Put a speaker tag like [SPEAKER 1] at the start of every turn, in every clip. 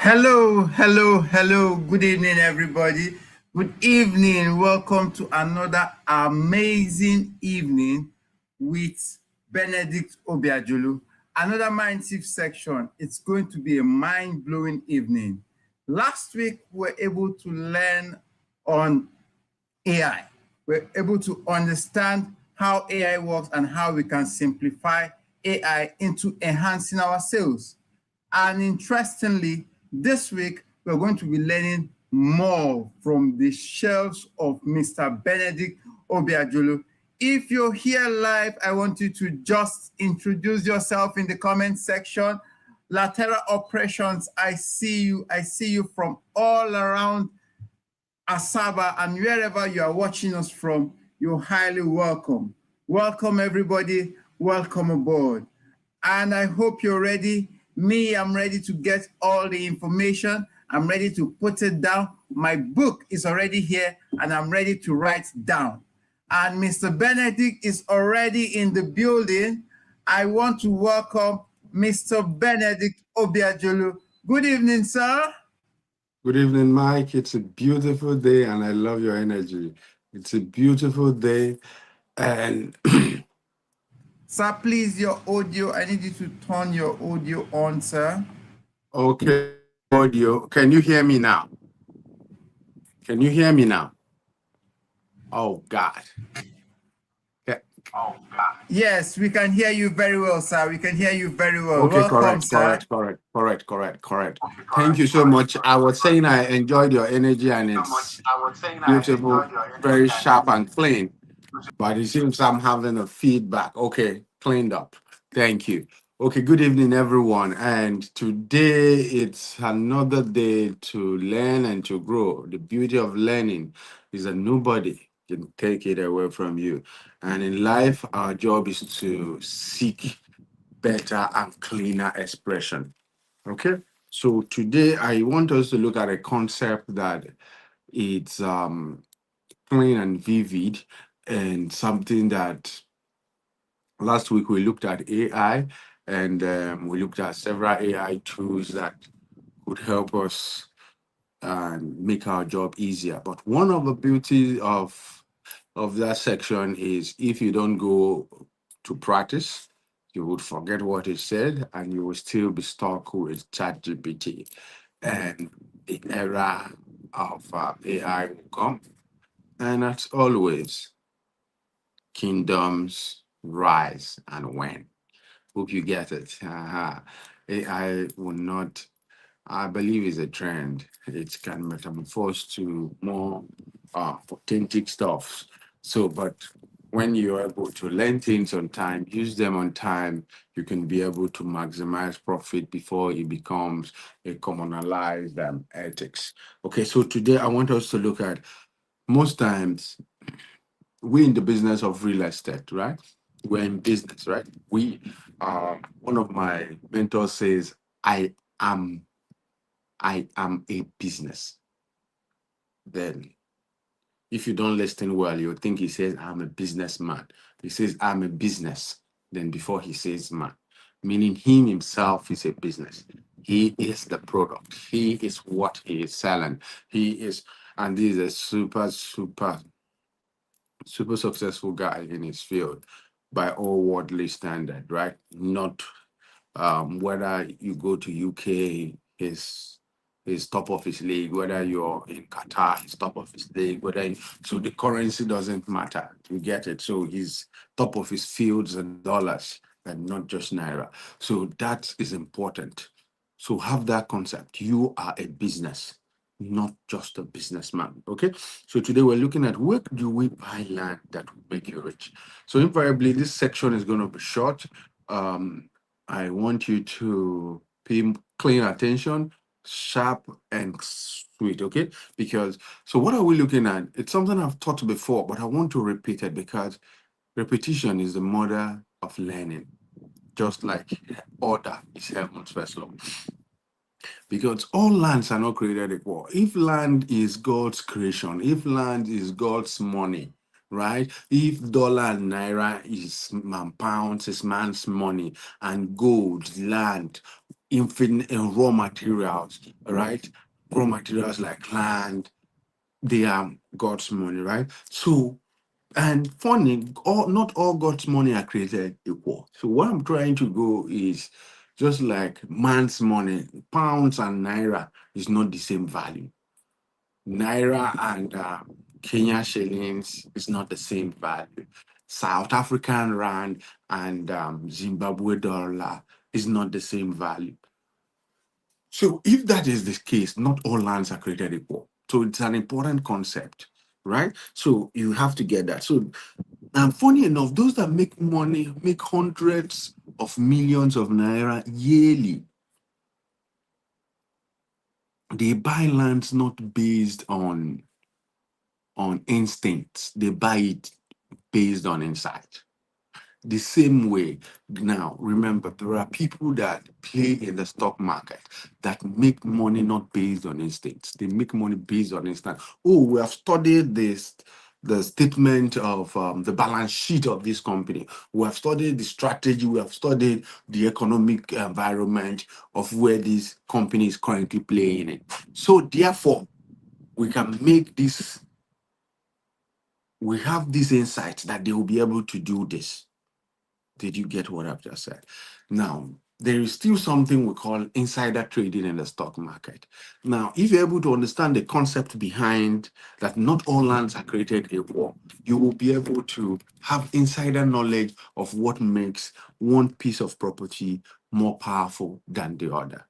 [SPEAKER 1] Hello, hello, hello. Good evening, everybody. Good evening. Welcome to another amazing evening with Benedict Obiajulu. Another Mindshift section. It's going to be a mind-blowing evening. Last week, we were able to learn on AI. We're able to understand how AI works and how we can simplify AI into enhancing our sales. And interestingly, this week, we're going to be learning more from the shelves of Mr. Benedict Obiajulu. If you're here live, I want you to just introduce yourself in the comment section. Lateral operations, I see you. I see you from all around Asaba, and wherever you are watching us from, you're highly welcome. Welcome, everybody. Welcome aboard. And I hope you're ready. Me, I'm ready to get all the information. I'm ready to put it down. My book is already here, and I'm ready to write down. And Mr. Benedict is already in the building. I want to welcome Mr. Benedict Obiajulu. Good evening, sir.
[SPEAKER 2] Good evening, Mike. It's a beautiful day, and I love your energy. It's a beautiful day, and
[SPEAKER 1] Sir, please, your audio. I need you to turn your audio on, sir.
[SPEAKER 2] okay, audio. Can you hear me now? Can you hear me now? Oh God.
[SPEAKER 1] Yes, we can hear you very well, sir. We can hear you very well.
[SPEAKER 2] Okay,
[SPEAKER 1] Welcome, sir.
[SPEAKER 2] correct. Thank you so much. I was saying I enjoyed your energy, and it's beautiful, very sharp and clean. But it seems I'm having a feedback. Okay, cleaned up. Thank you. Okay, good evening, everyone. And today it's another day to learn and to grow. The beauty of learning is that nobody can take it away from you. And in life, our job is to seek better and cleaner expression. Okay, so today I want us to look at a concept that it's clean and vivid, and something that last week we looked at AI, and we looked at several AI tools that could help us and make our job easier. But one of the beauties of that section is if you don't go to practice, you would forget what it said, and you will still be stuck with ChatGPT. And the era of AI will come. And as always, kingdoms rise and wane. Hope you get it. AI will not, I believe, is a trend. It can metamorphose to more authentic stuff. So, but when you're able to learn things on time, use them on time, you can be able to maximize profit before it becomes a commonalized ethics. Okay, so today I want us to look at most times we in the business of real estate, right? We're in business, right? We one of my mentors says, am I am a business. Then if you don't listen well, you think he says, I'm a businessman. He says, I'm a business. Then before he says man, meaning him himself is a business. He is the product. He is what he is selling. He is, and he is a super successful guy in his field by all worldly standard, right? Not whether you go to UK, his top of his league, whether you're in Qatar, he's top of his league, so the currency doesn't matter. You get it. So he's top of his fields and dollars and not just naira. So that is important. So have that concept. You are a business, not just a businessman. Okay. So today we're looking at where do we buy land that will make you rich. So invariably, this section is going to be short. I want you to pay clean attention sharp and sweet. Okay, because so what are we looking at? It's something I've taught before, but I want to repeat it because repetition is the mother of learning, just like order is heaven's first law. Because all lands are not created equal. If land is God's creation, if land is God's money, right? If dollar and naira is man pounds, is man's money, and gold, land, infinite raw materials, right? Raw materials like land, they are God's money, right? So, and funny, not all God's money are created equal. So what I'm trying to go is just like man's money, pounds and naira is not the same value. Naira and Kenya shillings is not the same value. South African rand and Zimbabwe dollar is not the same value. So if that is the case, not all lands are created equal. So it's an important concept, right? So you have to get that. So and funny enough, those that make money make hundreds of millions of naira yearly. They buy lands not based on instincts. They buy it based on insight. The same way, now remember, there are people that play in the stock market that make money not based on instincts. They make money based on instinct. Oh, we have studied this, the statement of the balance sheet of this company. We have studied the strategy. We have studied the economic environment of where this company is currently playing in. So therefore, we can make this, we have this insight that they will be able to do this. Did you get what I've just said? Now, there is still something we call insider trading in the stock market. Now, if you're able to understand the concept behind that not all lands are created equal, you will be able to have insider knowledge of what makes one piece of property more powerful than the other.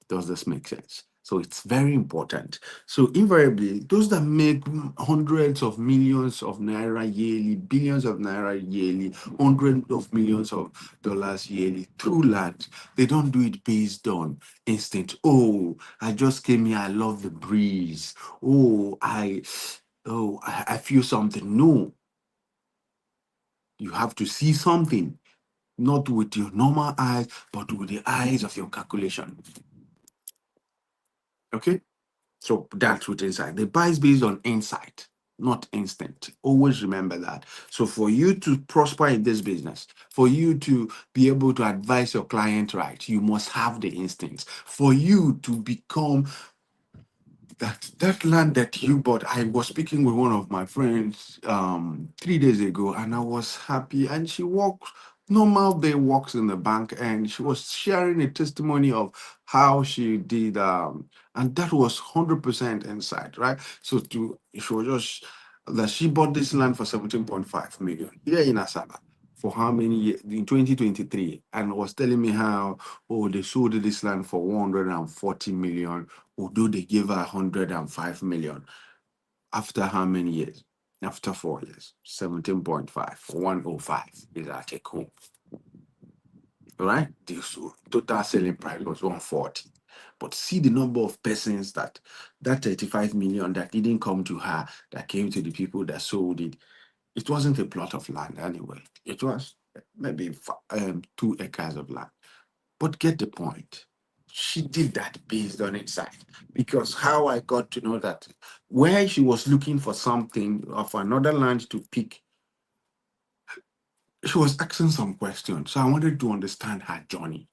[SPEAKER 2] Does this make sense? So it's very important. So invariably, those that make hundreds of millions of naira yearly, billions of naira yearly, hundreds of millions of dollars yearly through land, they don't do it based on instinct. Oh, I just came here. I love the breeze. I feel something. No, you have to see something, not with your normal eyes, but with the eyes of your calculation. Okay. So that's with insight. The buy is based on insight, not instinct. Always remember that. So for you to prosper in this business, for you to be able to advise your client right, you must have the instincts. For you to become that land that you bought, I was speaking with one of my friends 3 days ago, and I was happy. And she walks normal day walks in the bank, and she was sharing a testimony of how she did, and that was 100% inside, right? So she was just that she bought this land for 17.5 million here in Asaba. For how many years in 2023, and was telling me how, oh, they sold this land for 140 million, although they gave her 105 million. After how many years? After 4 years, 17.5, 105 is our take home. All right? The total selling price was 140. But see the number of persons that 35 million that didn't come to her, that came to the people that sold it. It wasn't a plot of land anyway. It was maybe 2 acres of land. But get the point. She did that based on insight. Because how I got to know that where she was looking for something of another land to pick, she was asking some questions. So I wanted to understand her journey.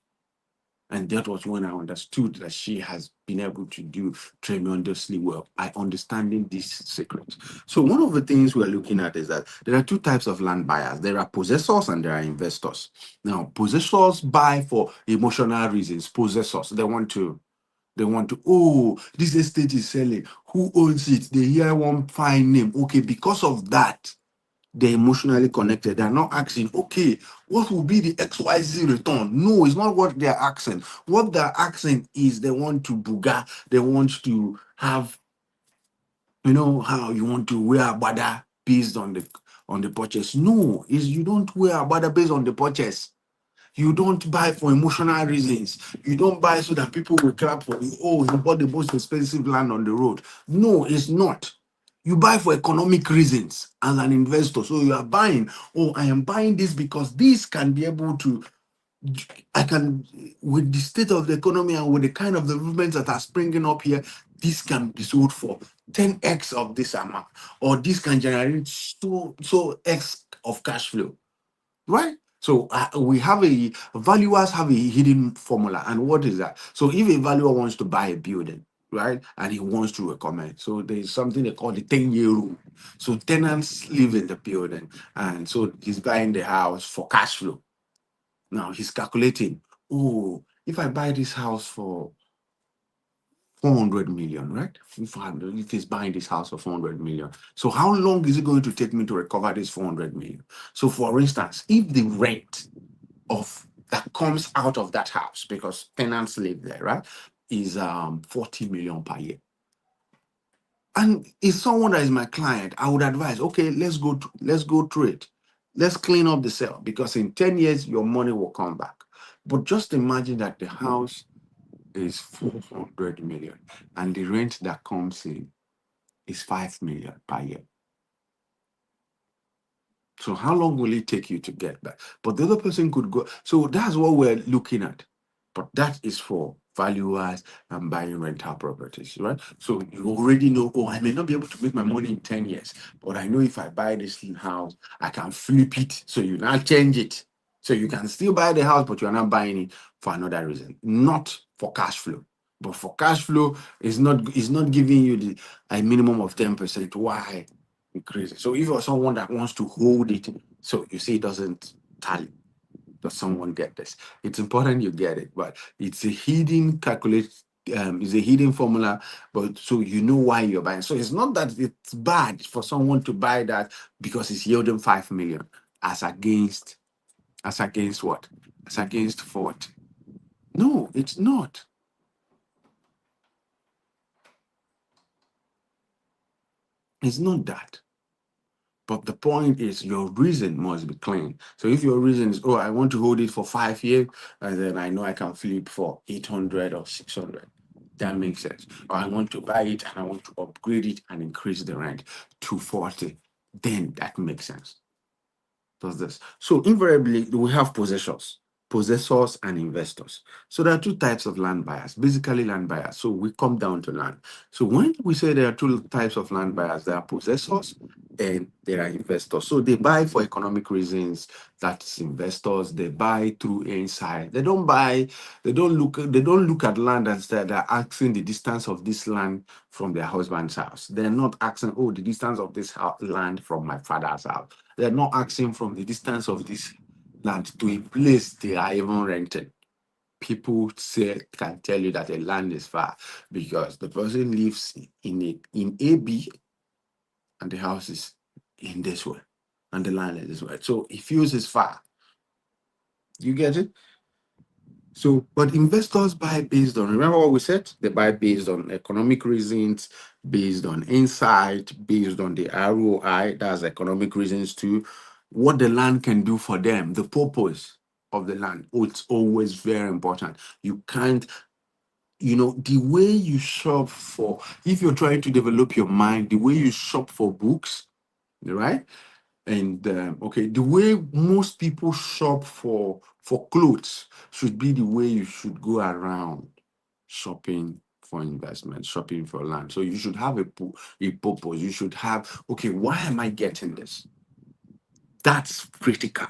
[SPEAKER 2] And that was when I understood that she has been able to do tremendously well by understanding these secrets. So, one of the things we're looking at is that there are two types of land buyers, there are possessors and there are investors. Now, possessors buy for emotional reasons. Possessors, they want to, oh, this estate is selling. Who owns it? They hear one fine name. Okay, because of that, they're emotionally connected. They're not asking, okay, what will be the XYZ return? No, it's not what they're asking. What they're asking is they want to buga, they want to have, how you want to wear a bada based on the purchase. No, is you don't wear a bada based on the purchase. You don't buy for emotional reasons. You don't buy so that people will clap for you. Oh, you bought the most expensive land on the road. No, it's not. You buy for economic reasons as an investor. So you are buying, oh, I am buying this because this can be able to, I can, with the state of the economy and with the kind of developments that are springing up here, this can be sold for 10x of this amount, or this can generate so x of cash flow, right? So we have valuers have a hidden formula. And what is that? So if a valuer wants to buy a building, right, and he wants to recommend, so there's something they call the 10-year rule. So tenants live in the building, and so he's buying the house for cash flow. Now he's calculating, oh, if I buy this house for 400 million, right? If he's buying this house for 400 million. So how long is it going to take me to recover this 400 million? So for instance, if the rent of that comes out of that house, because tenants live there, right, is 40 million per year. And if someone that is my client, I would advise, okay, let's go through it. Let's clean up the sale, because in 10 years your money will come back. But just imagine that the house is 400 million and the rent that comes in is 5 million per year. So how long will it take you to get back? But the other person could go. So that's what we're looking at. But that is for valuers and buying rental properties, right? So you already know, oh, I may not be able to make my money in 10 years, but I know if I buy this house, I can flip it. So you now change it. So you can still buy the house, but you're not buying it for another reason, not for cash flow. But for cash flow, it's not giving you a minimum of 10%. Why? Increase. So if you're someone that wants to hold it, so you see it doesn't tally. Does someone get this? It's important you get it, but it's a hidden calculate. It's a hidden formula, but so you know why you're buying. So it's not that it's bad for someone to buy that because it's yielding 5 million as against what? As against what? No, it's not. It's not that. But the point is, your reason must be clean. So if your reason is, oh, I want to hold it for 5 years, and then I know I can flip for 800 or 600, that makes sense. Or I want to buy it and I want to upgrade it and increase the rent to 40, then that makes sense. Does this? So invariably, we have possessors and investors. So there are two types of land buyers, basically land buyers. So we come down to land. So when we say there are two types of land buyers, there are possessors and there are investors. So they buy for economic reasons. That's investors. They buy through insight. They don't look at land and say they're asking the distance of this land from their husband's house. They're not asking, oh, the distance of this land from my father's house. They're not asking from the distance of this land to a place they are even renting. People can tell you that a land is far because the person lives in AB and the house is in this way and the land is this way. So he feels it's far. You get it? So, but investors buy based on, remember what we said? They buy based on economic reasons, based on insight, based on the ROI, that's economic reasons too, what the land can do for them, the purpose of the land. Oh, it's always very important. You can't, the way you shop for, if you're trying to develop your mind, the way you shop for books, right? And okay, the way most people shop for clothes should be the way you should go around shopping for investment, shopping for land. So you should have a purpose. You should have, okay, why am I getting this? That's critical.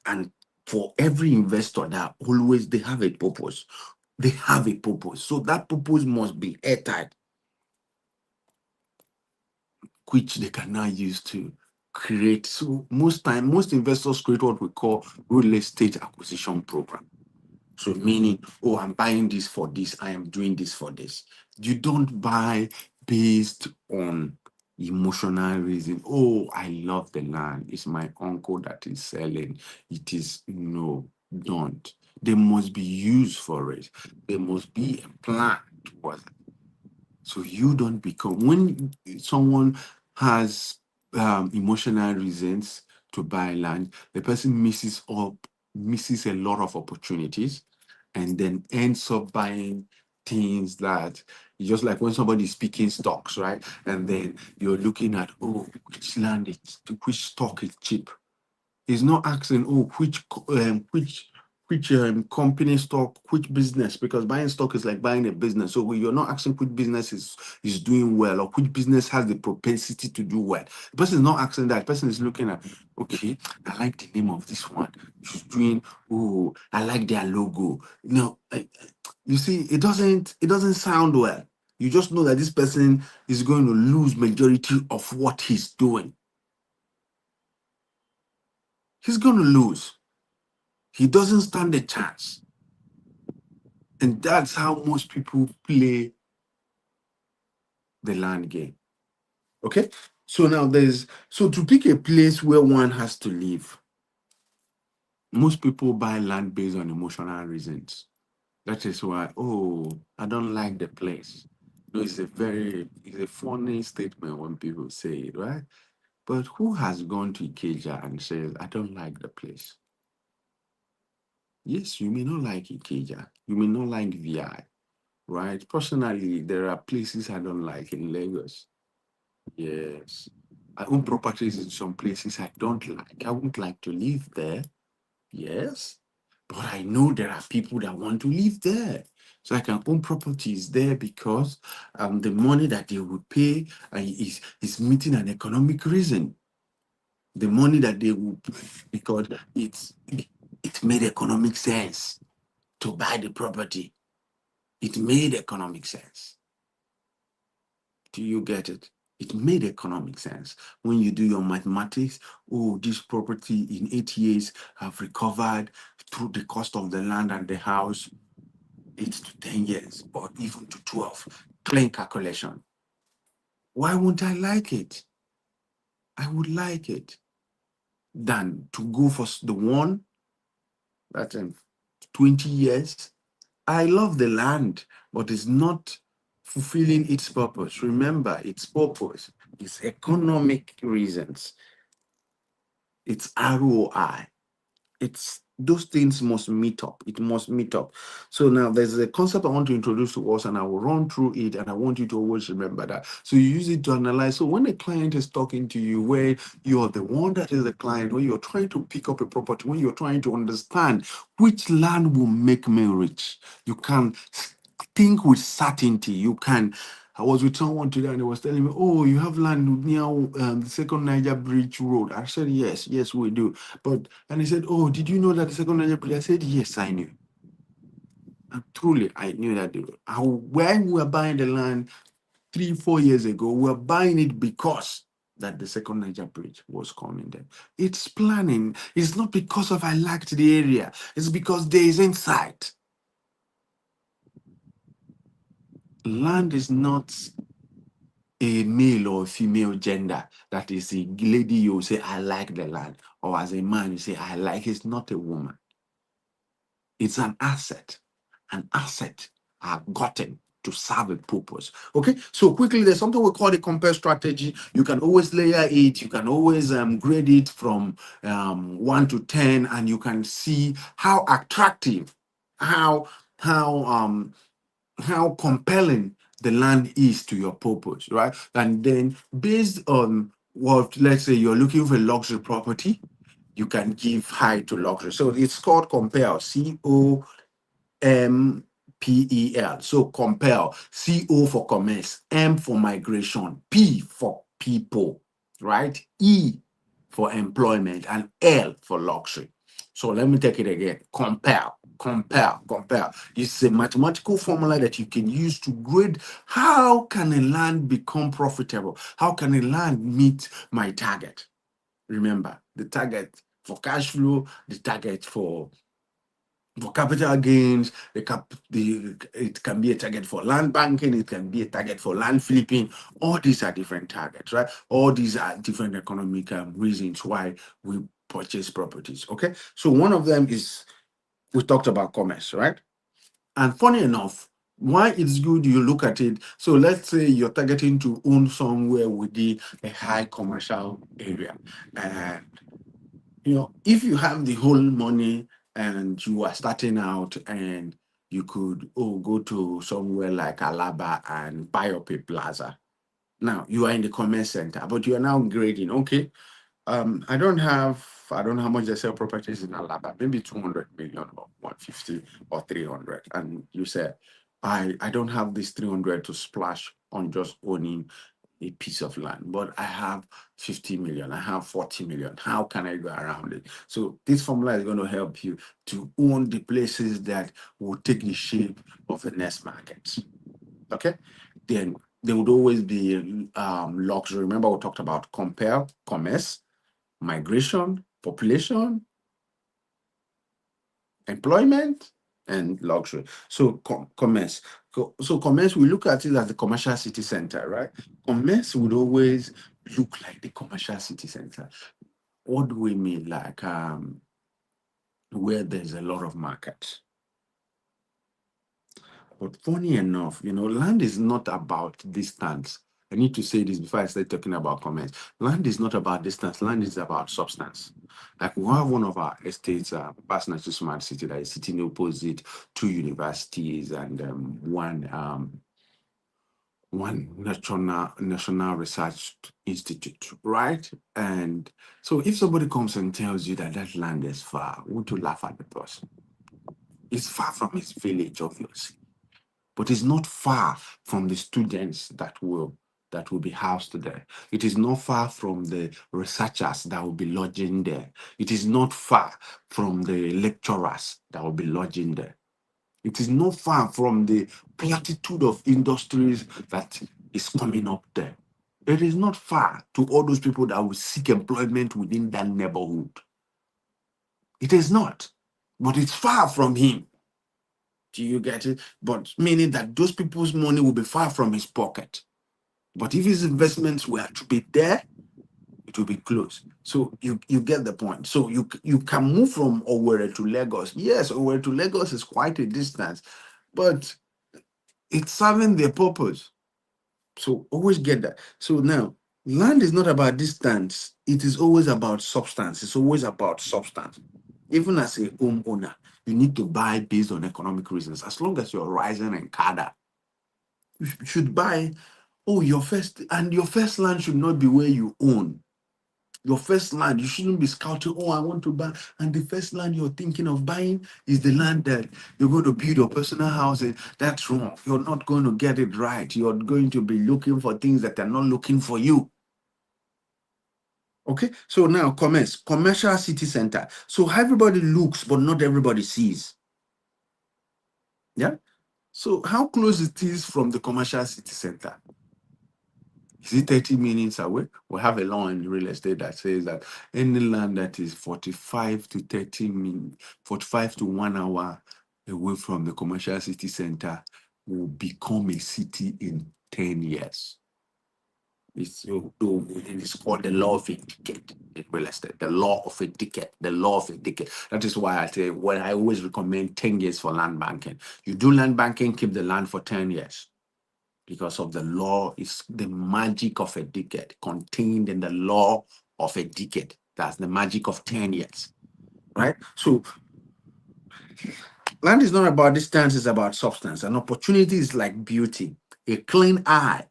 [SPEAKER 2] And for every investor, they have a purpose. They have a purpose. So that purpose must be airtight, which they can now use to create. So most investors create what we call real estate acquisition program. So meaning, oh, I'm buying this for this, I am doing this for this. You don't buy based on emotional reason. Oh, I love the land. It's my uncle that is selling. It is no, don't. They must be used for it. There must be a plan towards it. So you don't become when someone has emotional reasons to buy land, the person messes up misses a lot of opportunities and then ends up buying things that, just like when somebody is picking stocks, right? And then you're looking at, oh, which land is, which stock is cheap. He's not asking, oh, which company stock, which business, because buying stock is like buying a business. So you're not asking which business is doing well or which business has the propensity to do well. The person is not asking that. The person is looking at, okay, I like the name of this one. She's doing, oh, I like their logo. You see, it doesn't sound well. You just know that this person is going to lose majority of what he's doing. He's going to lose. He doesn't stand a chance. And that's how most people play the land game. Okay? So now so to pick a place where one has to live, most people buy land based on emotional reasons. That is why, oh, I don't like the place. It's a funny statement when people say it, right? But who has gone to Ikeja and says, I don't like the place? Yes, you may not like Ikeja. You may not like VI. Right? Personally, there are places I don't like in Lagos. Yes. I own properties in some places I don't like. I wouldn't like to live there. Yes. But I know there are people that want to live there. So I can own properties there because the money that they will pay is meeting an economic reason. The money that they will pay because it made economic sense to buy the property. It made economic sense. Do you get it? It made economic sense. When you do your mathematics, oh, this property in 8 years have recovered through the cost of the land and the house, 8 to 10 years, or even to 12. Clean calculation. Why won't I like it? I would like it than to go for the one that's in 20 years. I love the land, but it's not fulfilling its purpose. Remember, its purpose is economic reasons. It's ROI. It's those things must meet up. It must meet up. So now there's a concept I want to introduce to us, and I will run through it, and I want you to always remember that. So you use it to analyze. So when a client is talking to you, where you're the one that is the client, when you're trying to pick up a property, when you're trying to understand which land will make me rich, you can think with certainty. You can. I was with someone today and he was telling me, oh, you have land near the second Niger Bridge Road. I said, yes, we do. And he said, oh, did you know that the second Niger Bridge? I said, yes, I knew. And truly, I knew that. When we were buying the land 3-4 years ago, we were buying it because that the second Niger Bridge was coming there. It's planning. It's not because of I liked the area. It's because there is insight. Land is not a male or female gender. That is a lady, you say, I like the land. Or as a man, you say, I like it's not a woman. It's an asset. An asset are gotten to serve a purpose. Okay, so quickly, there's something we call the compare strategy. You can always layer it, you can always grade it from 1 to 10, and you can see how attractive, how compelling the land is to your purpose, right? And then based on what, let's say you're looking for a luxury property, you can give high to luxury. So it's called compel, COMPEL. So compel, CO for commerce, M for migration, P for people, right? E for employment, and L for luxury. So let me take it again. Compel, compel, compel. It's a mathematical formula that you can use to grade how can a land become profitable? How can a land meet my target? Remember, the target for cash flow, the target for capital gains, it can be a target for land banking, it can be a target for land flipping. All these are different targets, right? All these are different economic reasons why we purchase properties. Okay, so one of them is we talked about commerce, right? And funny enough, why it's good you look at it. So let's say you're targeting to own somewhere within a high commercial area, and if you have the whole money and you are starting out, and you could go to somewhere like Alaba and buy up a plaza. Now you are in the commerce center, but you are now grading. Okay, I don't know how much they sell properties in Alaba, maybe 200 million or 150 or 300. And you say, I don't have this 300 to splash on just owning a piece of land, but I have 50 million, I have 40 million. How can I go around it? So this formula is going to help you to own the places that will take the shape of the next market. Okay. Then there would always be luxury. Remember, we talked about compare, commerce, migration, population, employment, and luxury. So commerce. So commerce, we look at it as the commercial city center, right? Commerce would always look like the commercial city center. What do we mean? Like where there's a lot of market. But funny enough, land is not about distance. I need to say this before I start talking about commerce. Land is not about distance. Land is about substance. Like we have one of our estates, Personal to Smart City, that is sitting opposite two universities and one national research institute, right? And so if somebody comes and tells you that that land is far, won't you laugh at the person? It's far from his village, obviously, but it's not far from the students that will be housed there. It is not far from the researchers that will be lodging there. It is not far from the lecturers that will be lodging there. It is not far from the platitude of industries that is coming up there. It is not far to all those people that will seek employment within that neighborhood. It is not, but it's far from him. Do you get it? But meaning that those people's money will be far from his pocket. But if his investments were to be there, it will be close. So you get the point. So you can move from Owerri to Lagos. Yes, Owerri to Lagos is quite a distance, but it's serving their purpose. So always get that. So now, land is not about distance. It is always about substance. It's always about substance. Even as a homeowner, you need to buy based on economic reasons. As long as you're rising in Kada, you should buy. Oh, your first land should not be where you own. Your first land, you shouldn't be scouting. Oh, I want to buy, and the first land you're thinking of buying is the land that you're going to build your personal house in. That's wrong. You're not going to get it right. You're going to be looking for things that are not looking for you. Okay, so now commercial city center. So everybody looks, but not everybody sees. Yeah. So how close it is from the commercial city center? Is it 30 minutes away? We have a law in real estate that says that any land that is 45 to 30 minutes, 45 to 1 hour away from the commercial city center will become a city in 10 years. It's called the law of a decade in real estate. The law of a decade. The law of a decade. That is why I say when I always recommend 10 years for land banking. You do land banking, keep the land for 10 years. Because of the law is the magic of a decade contained in the law of a decade. That's the magic of 10 years, right? So land is not about distance, it's about substance. An opportunity is like beauty. A clean eye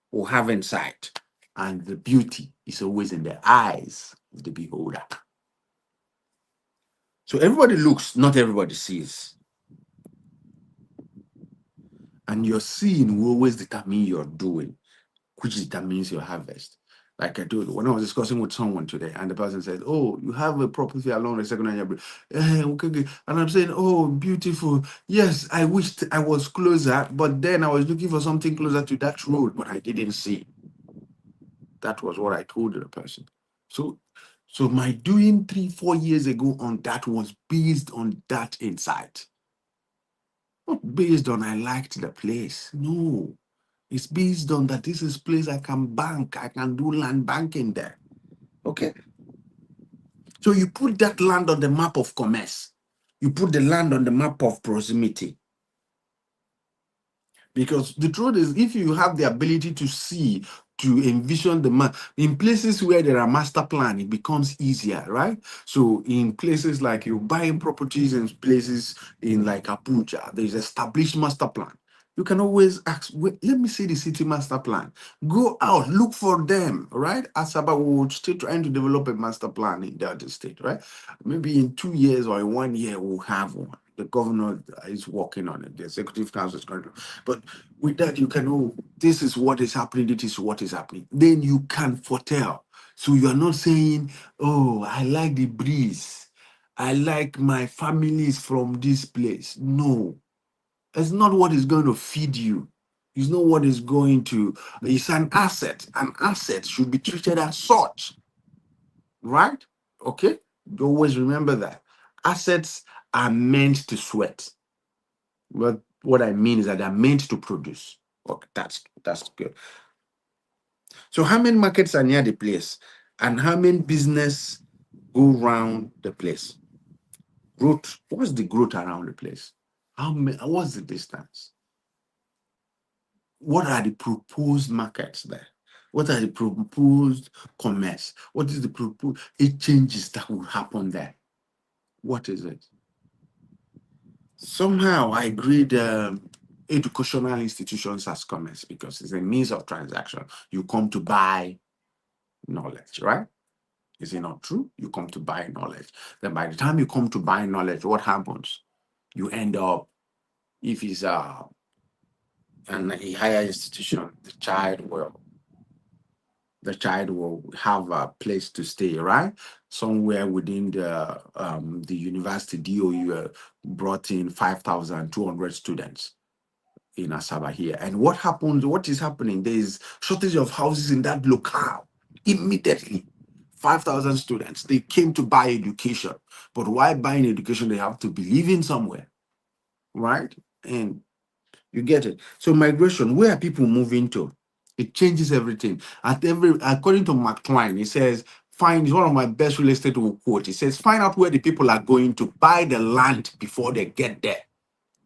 [SPEAKER 2] will have insight, and the beauty is always in the eyes of the beholder. So everybody looks, not everybody sees. And your seeing will always determine your doing, which determines your harvest. Like I told, when I was discussing with someone today, and the person said, "Oh, you have a property along the second line, okay." And I'm saying, "Oh, beautiful. Yes, I wished I was closer, but then I was looking for something closer to that road, but I didn't see." That was what I told the person. So my doing 3-4 years ago on that was based on that insight, not based on I liked the place. No, it's based on that this is place I can bank, I can do land banking there. Okay. So you put that land on the map of commerce. You put the land on the map of proximity. Because the truth is, if you have the ability to see, to envision the man in places where there are master plan, it becomes easier, right? So in places like you buying properties in places in like Abuja, there's established master plan. You can always ask, "Wait, let me see the city master plan." Go out, look for them, right? Asaba will still trying to develop a master plan in the other state, right? Maybe in 2 years or in 1 year, we'll have one. The governor is working on it. The executive council is going to. But with that, you can know this is what is happening. This is what is happening. Then you can foretell. So you are not saying, "Oh, I like the breeze. I like my families from this place." No, it's not what is going to feed you. It's not what is going to. It's an asset. An asset should be treated as such, right? Okay. Always remember that assets are meant to sweat. But what I mean is that they're meant to produce. Okay, that's good. So how many markets are near the place, and how many business go around the place? Growth. What's the growth around the place? How many? What's the distance? What are the proposed markets there? What are the proposed commerce? What is the proposed changes that will happen there? What is it? Somehow I grade educational institutions as commerce because it's a means of transaction. You come to buy knowledge, right? Is it not true? You come to buy knowledge. Then by the time you come to buy knowledge, what happens? You end up, if it's a higher institution, the child will have a place to stay, right? Somewhere within the university DOU brought in 5,200 students in Asaba here. And what happens, what is happening? There is shortage of houses in that locale. Immediately, 5,000 students, they came to buy education. But why buying education? They have to be living somewhere, right? And you get it. So migration, where are people moving to? It changes everything. According to Mark Klein, he says, it's one of my best real estate quote. He says, find out where the people are going to buy the land before they get there.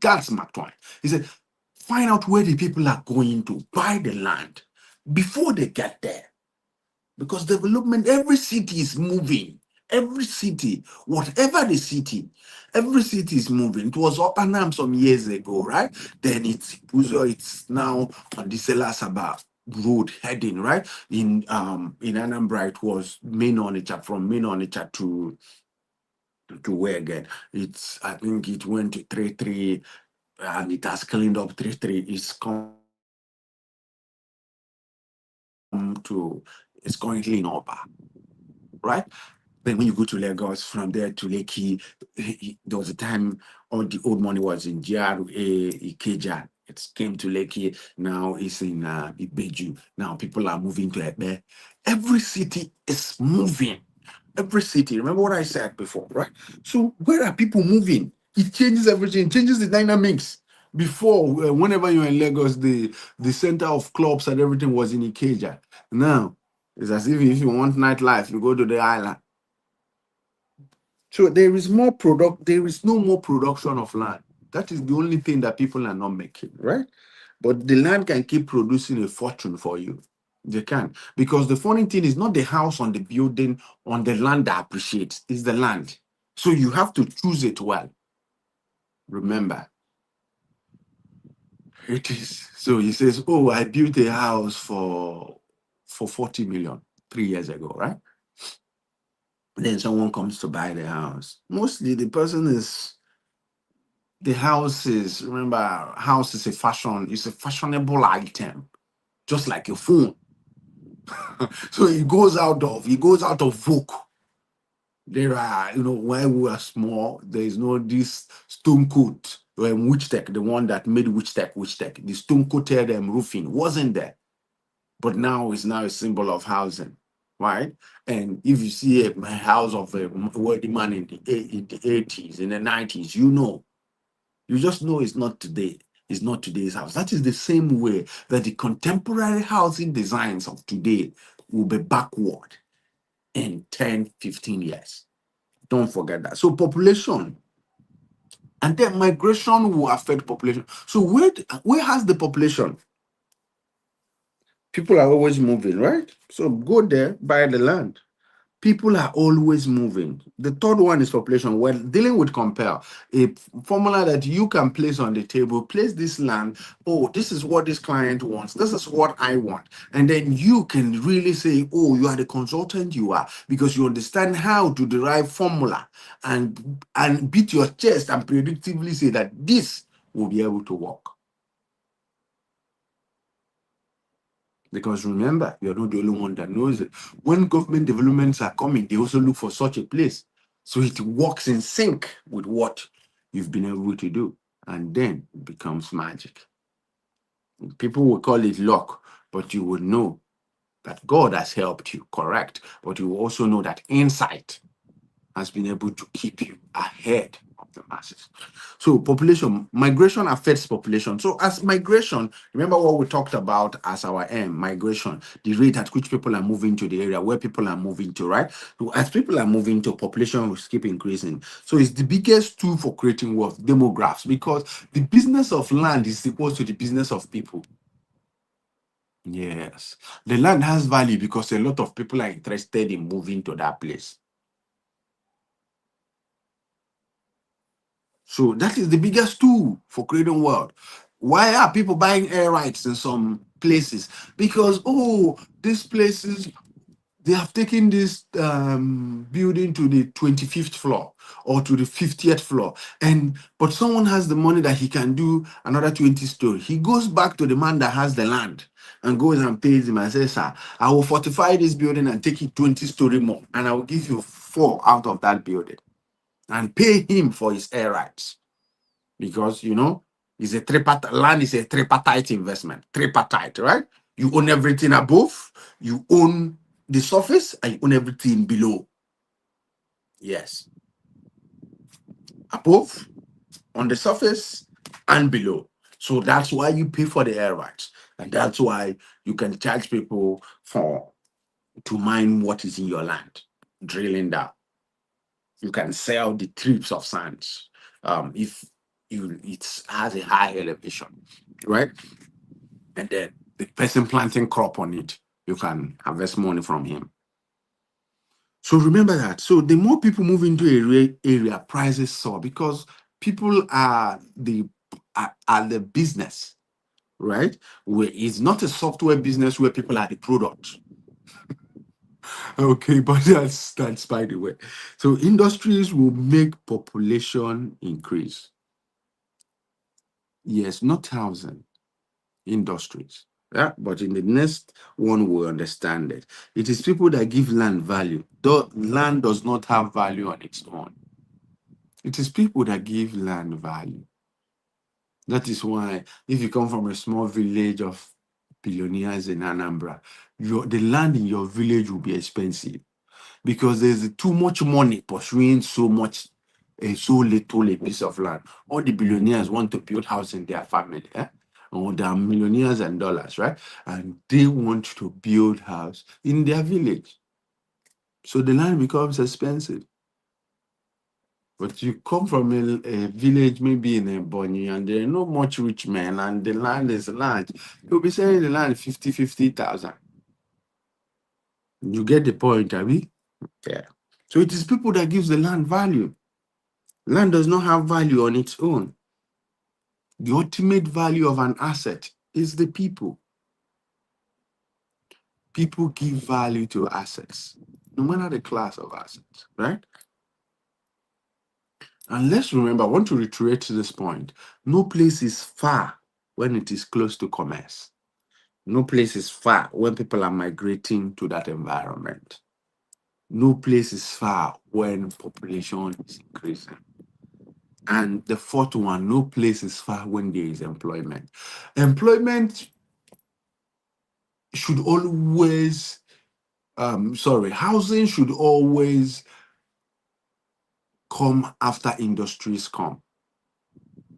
[SPEAKER 2] That's Mark Twain. He said, find out where the people are going to buy the land before they get there. Because development, every city is moving. Every city, whatever the city, every city is moving. It was Oppenham some years ago, right? Then it's now on the Selasaba road heading, right? In Anambra, it was main Onitsha, from main Onitsha to where again? I think it went to 3-3 and it has cleaned up 3-3. It's currently in Oba, right? Then when you go to Lagos, from there to Lekki, there was a time all the old money was in GRA, Ikeja. It came to Lekki, now it's in Ibeju. Now people are moving to Ebe. Every city is moving. Every city. Remember what I said before, right? So where are people moving? It changes everything, it changes the dynamics. Before, whenever you're in Lagos, the center of clubs and everything was in Ikeja. Now, it's as if you want nightlife, you go to the island. So there is no more production of land. That is the only thing that people are not making, right? But the land can keep producing a fortune for you. They can. Because the funny thing is not the house on the building on the land that appreciates, it's the land. So you have to choose it well. Remember, it is. So he says, "Oh, I built a house for 40 million 3 years ago, right?" Then someone comes to buy the house. Mostly the house is, remember, house is it's a fashionable item, just like your phone. So it goes out of vogue. There are, when we were small, there is no this stone coat witch tech, the one that made witch tech. The stone coated roofing wasn't there, but now it's now a symbol of housing, right? And if you see a house of a wealthy man in the 80s, in the 90s, you just know it's not today. It's not today's house. That is the same way that the contemporary housing designs of today will be backward in 10, 15 years. Don't forget that. So population And then migration will affect population. So where has the population? People are always moving, right? So go there, buy the land. People are always moving. The third one is population. When dealing with compare, a formula that you can place on the table, place this land. Oh, this is what this client wants. This is what I want. And then you can really say, oh, you are the consultant you are, because you understand how to derive formula and beat your chest and predictively say that this will be able to work. Because remember, you're not the only one that knows it. When government developments are coming, they also look for such a place. So it works in sync with what you've been able to do. And then it becomes magic. People will call it luck, but you will know that God has helped you, correct? But you will also know that insight has been able to keep you ahead of the masses. So population, migration affects population. So as migration, remember what we talked about as our aim, migration, the rate at which people are moving to the area, where people are moving to, right? So as people are moving to, population will keep increasing. So it's the biggest tool for creating wealth, demographics, because the business of land is equal to the business of people. Yes. The land has value because a lot of people are interested in moving to that place. So that is the biggest tool for creating wealth. Why are people buying air rights in some places? Because, oh, these places, they have taken this building to the 25th floor or to the 50th floor. But someone has the money that he can do another 20 story. He goes back to the man that has the land and goes and pays him and says, sir, I will fortify this building and take it 20 story more. And I will give you 4 out of that building and pay him for his air rights. Because it's a tripartite land is a tripartite investment. Tripartite, right? You own everything above, you own the surface, and you own everything below. Yes. Above, on the surface, and below. So that's why you pay for the air rights. And that's why you can charge people to mine what is in your land, drilling down. You can sell the trips of sands if it has a high elevation, right? And then the person planting crop on it, you can harvest money from him. So remember that. So the more people move into area prices soar because people are the business, right? Where it's not a software business where people are the product. Okay, but that's by the way. So industries will make population increase. Yes, not thousand industries. Yeah, but in the next one we'll understand it. It is people that give land value. Though land does not have value on its own. It is people that give land value. That is why if you come from a small village of billionaires in Anambra, the land in your village will be expensive because there's too much money pursuing so little a piece of land. All the billionaires want to build house in their family, or they are millionaires and dollars, right? And they want to build house in their village. So the land becomes expensive. But you come from a village, maybe in a Bonny, and there are not much rich men, and the land is large. You'll be selling the land 50,000. You get the point, Abby? Yeah. So it is people that gives the land value. Land does not have value on its own. The ultimate value of an asset is the people. People give value to assets, no matter the class of assets, right? And let's remember, I want to reiterate this point. No place is far when it is close to commerce. No place is far when people are migrating to that environment. No place is far when population is increasing. And the fourth one, no place is far when there is employment. Employment should always, housing should always come after industries come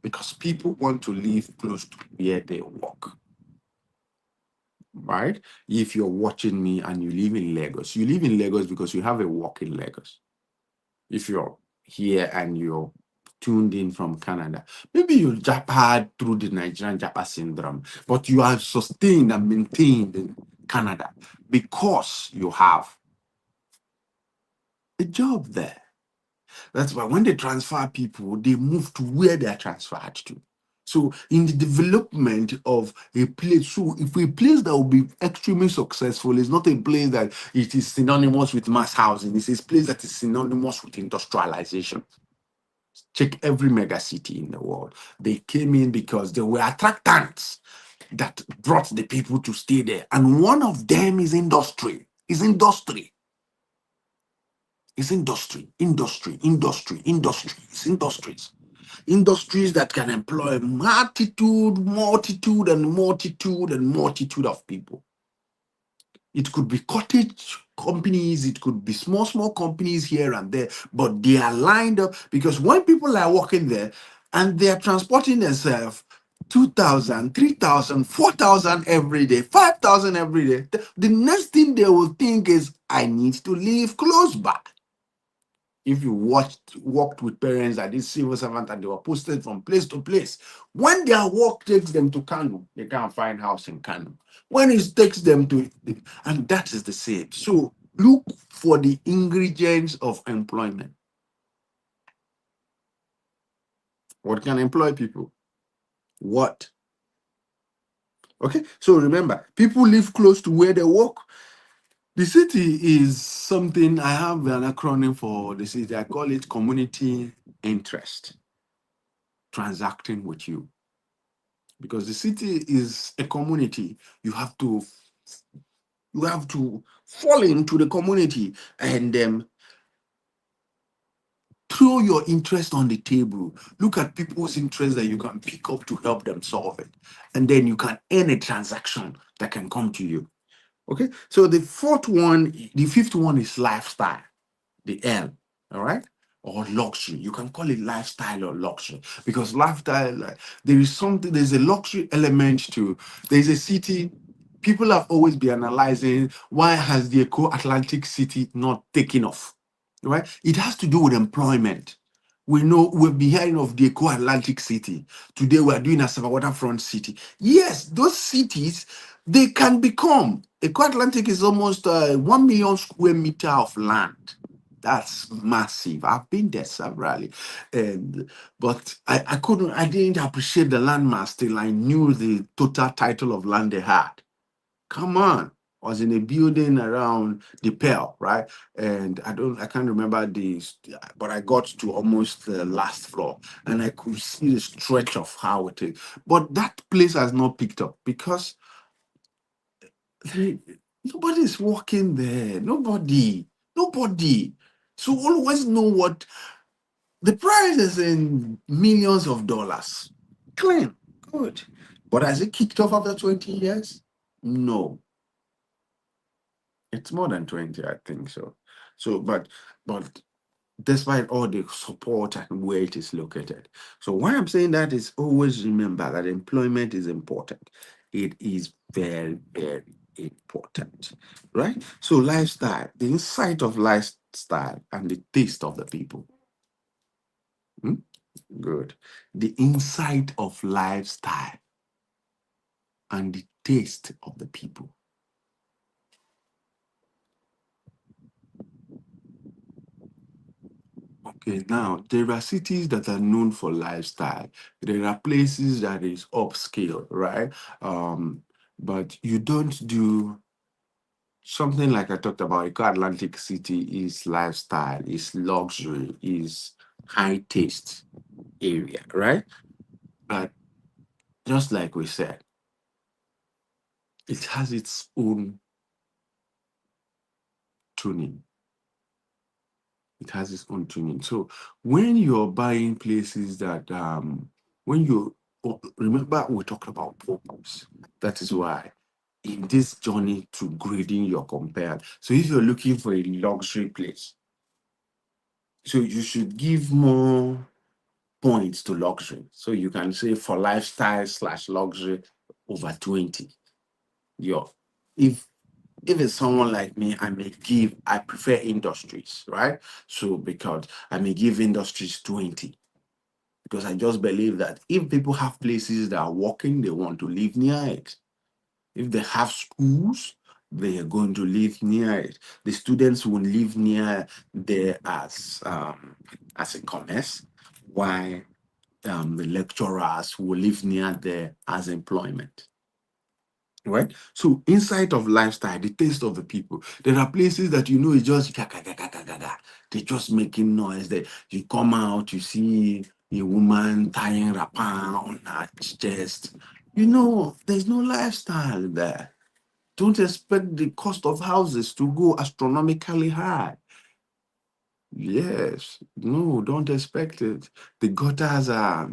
[SPEAKER 2] because people want to live close to where they work. Right? If you're watching me and you live in Lagos because you have a work in Lagos. If you're here and you're tuned in from Canada. Maybe you jabbed through the Nigerian Japa syndrome, but you are sustained and maintained in Canada because you have a job there. That's why when they transfer people, they move to where they are transferred to. So in the development of a place, so if a place that will be extremely successful is not a place that it is synonymous with mass housing, it's a place that is synonymous with industrialization. Check every mega city in the world. They came in because they were attractants that brought the people to stay there. And one of them is industry. Is industry. It's industry. It's industries. Industries that can employ multitude of people. It could be cottage companies, it could be small companies here and there, but they are lined up because when people are working there and they are transporting themselves 2,000, 3,000, 4,000 every day, 5,000 every day, the next thing they will think is, I need to live close by. If you worked with parents that is civil servant and they were posted from place to place, when their work takes them to Kano, they can't find house in Kano. When it takes them to, and that is the same. So look for the ingredients of employment. What can employ people? What? Okay, so remember, people live close to where they work. The city is something, I have an acronym for the city. I call it community interest transacting with you. Because the city is a community, you have to fall into the community and throw your interest on the table. Look at people's interest that you can pick up to help them solve it, and then you can earn a transaction that can come to you. Okay, so the fifth one is lifestyle, the L. All right, or luxury. You can call it lifestyle or luxury because lifestyle, there's a luxury element to. There's a city. People have always been analyzing why has the Atlantic city not taken off, right? It has to do with employment. We know we've been hearing of the Atlantic city. Today we're doing a waterfront city. Yes, those cities, they can become. Atlantic is almost 1 million square meter of land. That's massive. I've been there severally, and but I didn't appreciate the landmass till I knew the total title of land they had. Come on. I was in a building around the Pearl, right? And I can't remember this, but I got to almost the last floor and I could see the stretch of how it is. But that place has not picked up because they, nobody's walking there. Nobody. So always know what the price is in millions of dollars. Clean, good. But has it kicked off after 20 years? No. It's more than 20, I think so. But despite all the support and where it is located. So why I'm saying that is always remember that employment is important. It is very, very important. Right? So lifestyle, the insight of lifestyle and the taste of the people. Hmm? Good. The insight of lifestyle and the taste of the people. Okay, now there are cities that are known for lifestyle. There are places that is upscale, right? But you don't do something like I talked about. Eco Atlantic City is lifestyle, is luxury, is high taste area, right? But just like we said, it has its own tuning. It has its own tuning. So when you're buying places that when you remember we talked about purpose. That is why in this journey to grading you're compared. So if you're looking for a luxury place, so you should give more points to luxury. So you can say for lifestyle slash luxury over 20. Your if it's someone like me, I prefer industries, right? So because I may give industries 20. because I just believe that if people have places that are working, they want to live near it. If they have schools, they are going to live near it. The students will live near there as a commerce, while the lecturers will live near there as employment. Right? So inside of lifestyle, the taste of the people, there are places that you know it's just they're just making noise. That you come out, you see a woman tying wrapper on her chest. You know, there's no lifestyle there. Don't expect the cost of houses to go astronomically high. Yes, no, don't expect it. The gutters are,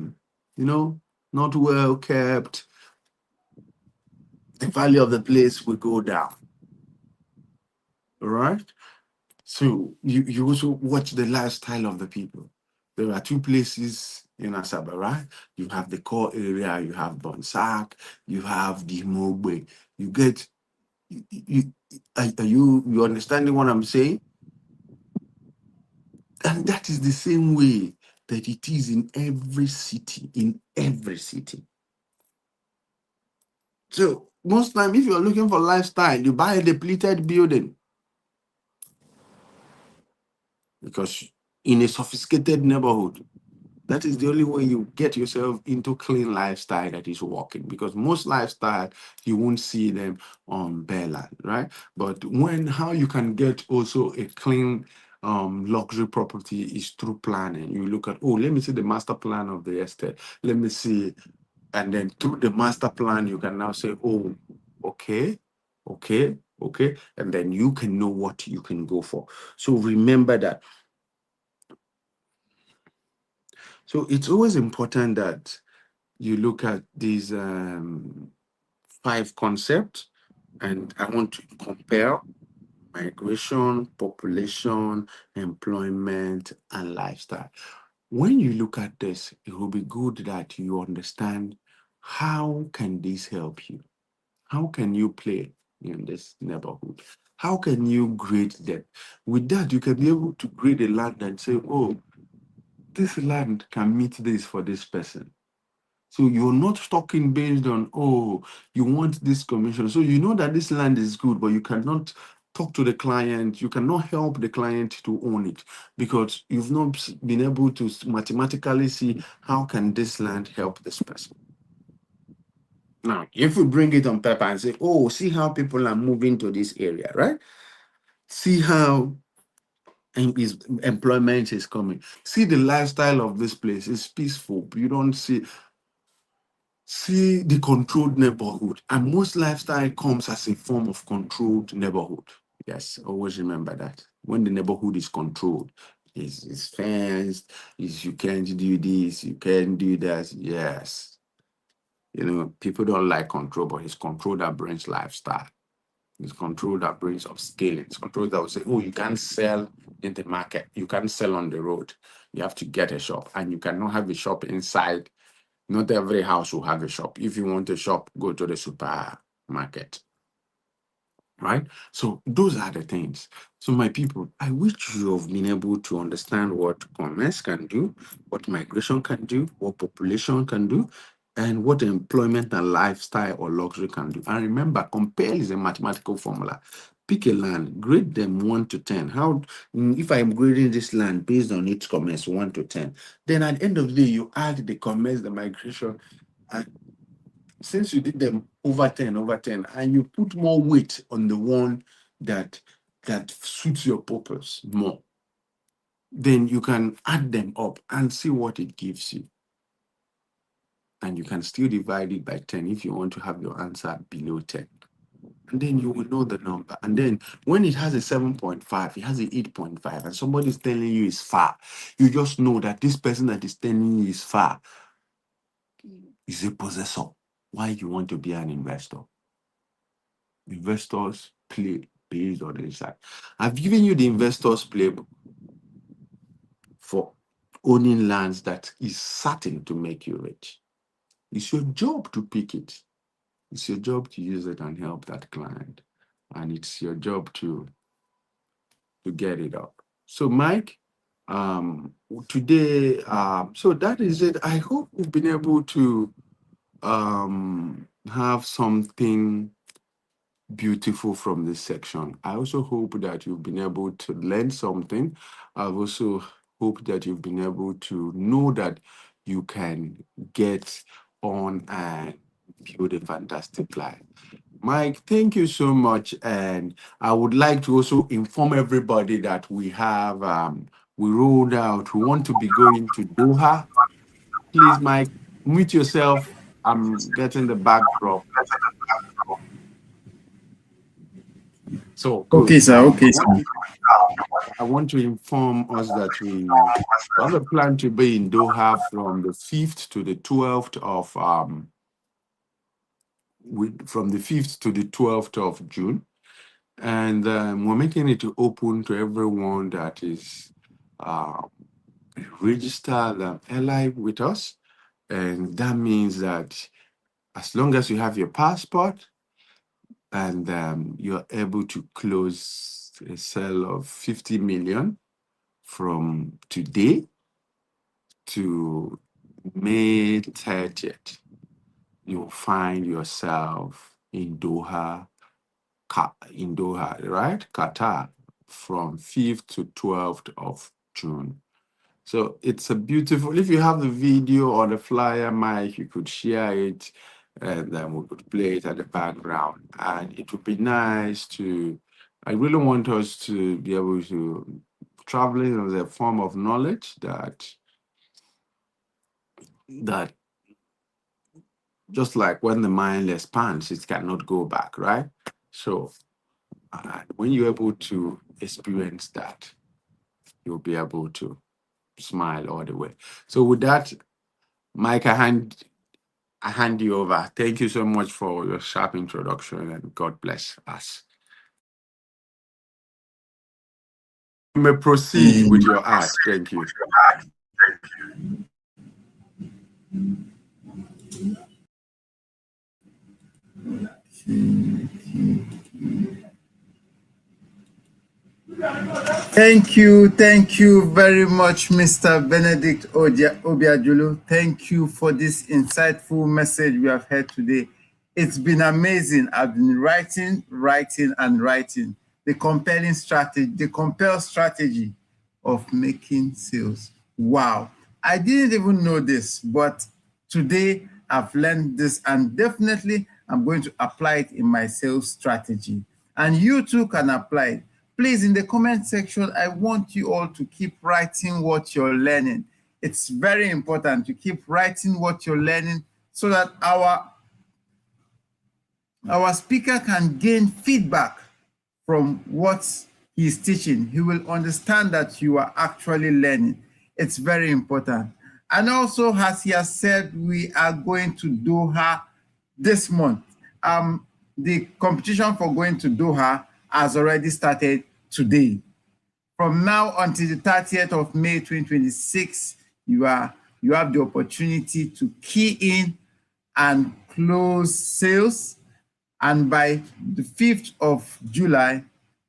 [SPEAKER 2] you know, not well kept. The value of the place will go down. All right. So you also watch the lifestyle of the people. There are two places in Asaba, right? You have the core area, you have Bonsac, you have the Mogbe. You get you, are you understanding what I'm saying? And that is the same way that it is in every city, in every city. So most time, if you're looking for lifestyle, you buy a depleted building because in a sophisticated neighborhood, that is the only way you get yourself into clean lifestyle that is working. Because most lifestyle you won't see them on Bella, right? But how you can get also a clean luxury property is through planning. You look at, oh, let me see the master plan of the estate. Let me see, and then through the master plan, you can now say, oh, okay, okay, and then you can know what you can go for. So remember that. So it's always important that you look at these 5 concepts, and I want to compare migration, population, employment, and lifestyle. When you look at this, it will be good that you understand how can this help you? How can you play in this neighborhood? How can you grade them? With that, you can be able to grade a land and say, oh, this land can meet this for this person. So you're not talking based on, oh, you want this commission. So you know that this land is good, but you cannot talk to the client. You cannot help the client to own it because you've not been able to mathematically see how can this land help this person. Now, if you bring it on paper and say, oh, see how people are moving to this area, right? See how employment is coming. See the lifestyle of this place. It's peaceful. You don't see the controlled neighborhood. And most lifestyle comes as a form of controlled neighborhood. Yes, always remember that. When the neighborhood is controlled, it's fenced, is you can't do this, you can't do that. Yes. You know, people don't like control, but it's control that brings lifestyle. It's control that brings upscaling. It's control that will say, oh, you can't sell in the market. You can't sell on the road. You have to get a shop. And you cannot have a shop inside. Not every house will have a shop. If you want a shop, go to the supermarket. Right? So those are the things. So my people, I wish you have been able to understand what commerce can do, what migration can do, what population can do, and what employment and lifestyle or luxury can do. And remember, compare is a mathematical formula. Pick a land, grade them 1 to 10. If I'm grading this land based on its commerce 1 to 10, then at the end of the day, you add the commerce, the migration, and since you did them over 10, and you put more weight on the one that suits your purpose more, then you can add them up and see what it gives you. And you can still divide it by 10 if you want to have your answer below 10. And then you will know the number. And then when it has a 7.5, it has a 8.5, and somebody is telling you it's far, you just know that this person that is telling you is far is a possessor. Why you want to be an investor? Investors play based on insight. I've given you the investors playbook for owning lands that is certain to make you rich. It's your job to pick it. It's your job to use it and help that client. And it's your job to get it up. So, Mike, Today, so that is it. I hope we've been able to have something beautiful from this section. I also hope that you've been able to learn something. I've also hope that you've been able to know that you can get on and build a fantastic life. Mike, thank you so much. And I would like to also inform everybody that we have we rolled out. We want to be going to Doha. Please, Mike, mute yourself. I'm getting the backdrop. So
[SPEAKER 1] Okay,
[SPEAKER 2] good.
[SPEAKER 1] sir. Okay, sir.
[SPEAKER 2] I want to inform us that we have a plan to be in Doha from the 5th to the 12th of from the 5th to the 12th of June. And we're making it open to everyone that is uh, registered ally with us. And that means that as long as you have your passport and you're able to close a sale of 50 million from today to May 30th, you'll find yourself in Doha, right? Qatar, from 5th to 12th of June. So it's a beautiful, if you have the video or the flyer, Mike, you could share it and then we could play it at the background. And it would be nice to, I really want us to be able to traveling as a form of knowledge that just like when the mind expands, it cannot go back, right? So when you're able to experience that, you'll be able to smile all the way. So with that, Mike, I hand you over. Thank you so much for your sharp introduction and God bless us. You may proceed with your art. Thank you.
[SPEAKER 1] Thank you very much, Mr. Benedict Obiajulu. Thank you for this insightful message we have heard today. It's been amazing. I've been writing, and writing. The compel strategy of making sales. Wow. I didn't even know this, but today I've learned this and definitely I'm going to apply it in my sales strategy. And you too can apply it. Please, in the comment section, I want you all to keep writing what you're learning. It's very important to keep writing what you're learning so that our speaker can gain feedback from what he's teaching. He will understand that you are actually learning. It's very important. And also, as he has said, we are going to Doha this month. The competition for going to Doha has already started today. From now until the 30th of May 2026, you have the opportunity to key in and close sales. And by the 5th of July,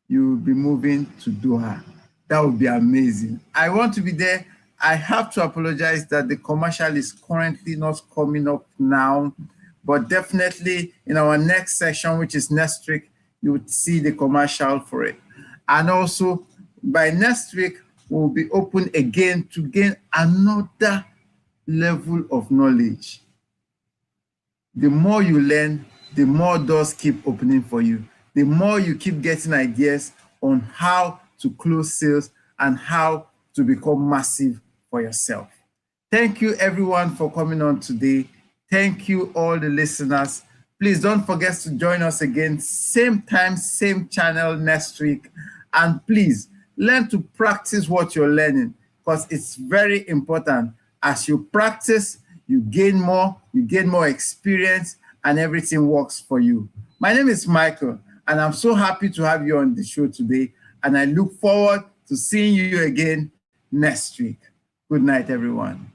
[SPEAKER 1] you will be moving to Doha. That would be amazing. I want to be there. I have to apologize that the commercial is currently not coming up now, but definitely in our next session, which is next week, you would see the commercial for it. And also by next week, we'll be open again to gain another level of knowledge. The more you learn, the more doors keep opening for you. The more you keep getting ideas on how to close sales and how to become massive for yourself. Thank you everyone for coming on today. Thank you all the listeners. Please don't forget to join us again, same time, same channel next week. And please learn to practice what you're learning because it's very important. As you practice, you gain more experience, and everything works for you. My name is Michael, and I'm so happy to have you on the show today. And I look forward to seeing you again next week. Good night, everyone.